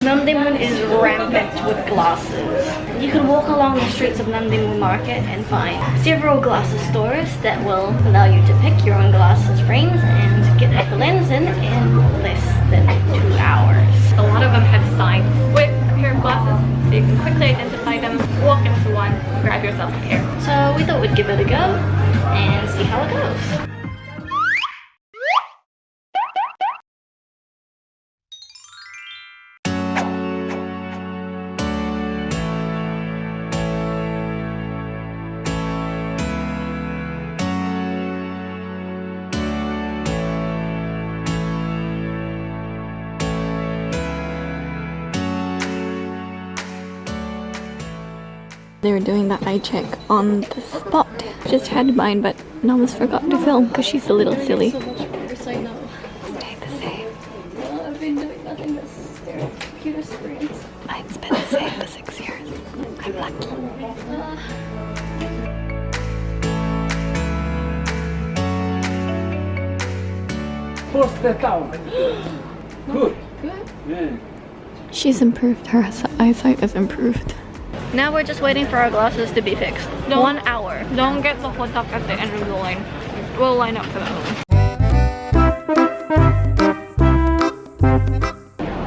NamDaeMun is rampant with glasses. You can walk along the streets of NamDaeMun Market and find several glasses stores that will allow you to pick your own glasses frames and get the lens in less than 2 hours. A lot of them have signs with a pair of glasses, so you can quickly identify them, walk into one, grab yourself a pair. So we thought we'd give it a go and see how it goes. They were doing the eye check on the spot. Just had mine, but almost forgot to film because she's a little silly. So much worse, I know. Stay the same. Well, I've been doing nothing but stare at computer screens. Mine's been the same for 6 years. I'm lucky. First step down. Good. Good. Yeah. She's improved. Her eyesight has improved. Now we're just waiting for our glasses to be fixed. 1 hour. Don't get the hot dog at the end of the line. We'll line up for that one.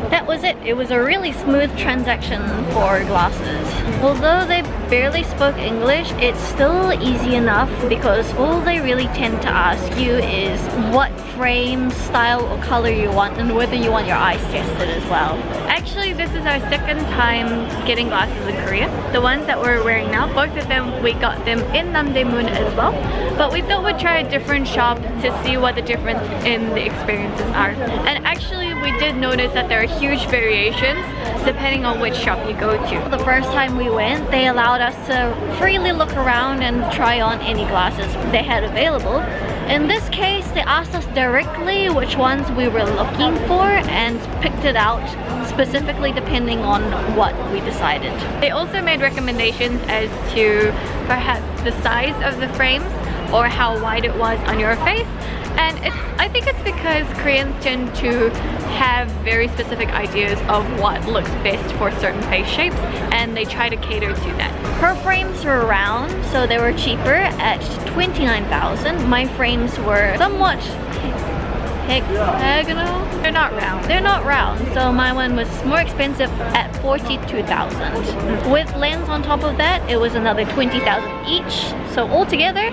That was it. It was a really smooth transaction for glasses. Although they barely spoke English, it's still easy enough because all they really tend to ask you is what frame, style or color you want and whether you want your eyes tested as well. Actually, this is our second time getting glasses in Korea. The ones that we're wearing now, both of them, we got them in NamDaeMun as well. But we thought we'd try a different shop to see what the difference in the experiences are. And actually, we did notice that there are huge variations depending on which shop you go to. The first time we went, they allowed us to freely look around and try on any glasses they had available. In this case, they asked us directly which ones we were looking for and picked it out specifically depending on what we decided. They also made recommendations as to perhaps the size of the frames or how wide it was on your face. And I think it's because Koreans tend to have very specific ideas of what looks best for certain face shapes, and they try to cater to that. Her frames were round, so they were cheaper at 29,000. My frames were somewhat hexagonal. They're not round. They're not round, so my one was more expensive at 42,000. With lens on top of that, it was another 20,000 each. So altogether,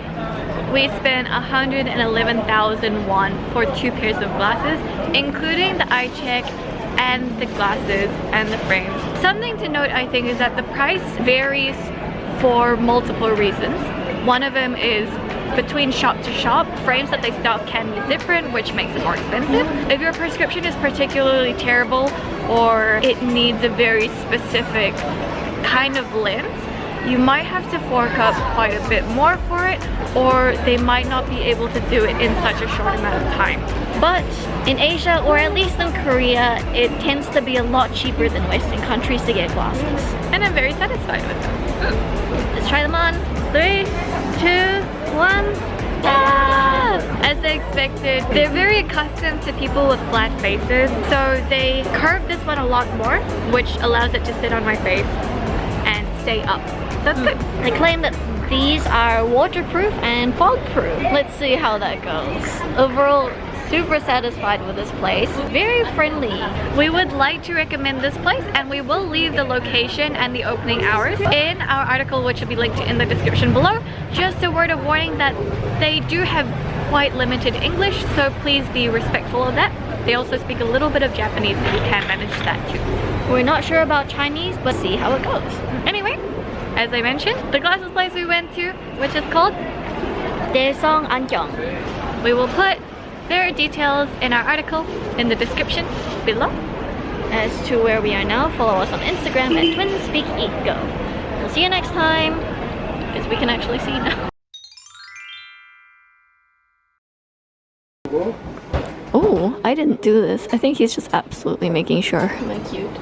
we spent 111,000 won for 2 pairs of glasses, including the eye check and the glasses and the frames. Something to note, I think, is that the price varies for multiple reasons. One of them is between shop to shop. Frames that they stock can be different, which makes it more expensive. If your prescription is particularly terrible or it needs a very specific kind of lens, you might have to fork up quite a bit more for it, or they might not be able to do it in such a short amount of time. but in Asia, or at least in Korea, it tends to be a lot cheaper than Western countries to get glasses. And I'm very satisfied with them. Let's try them on. 3, 2, 1. Yeah! As I expected, they're very accustomed to people with flat faces, so they curve this one a lot more, which allows it to sit on my face and stay up. That's good. They claim that these are waterproof and fog-proof. Let's see how that goes. Overall, super satisfied with this place. Very friendly. We would like to recommend this place, and we will leave the location and the opening hours in our article, which will be linked in the description below. Just a word of warning that they do have quite limited English, so please be respectful of that. They also speak a little bit of Japanese, and you can manage that too. We're not sure about Chinese, but see how it goes. Anyway, as I mentioned, the glasses place we went to, which is called DaeSong Ankyeong. We will put their details in our article in the description below. As to where we are now, follow us on Instagram at TwinspeakEatGo. We'll see you next time, because we can actually see now. Oh, I didn't do this. I think he's just absolutely making sure. Isn't that cute?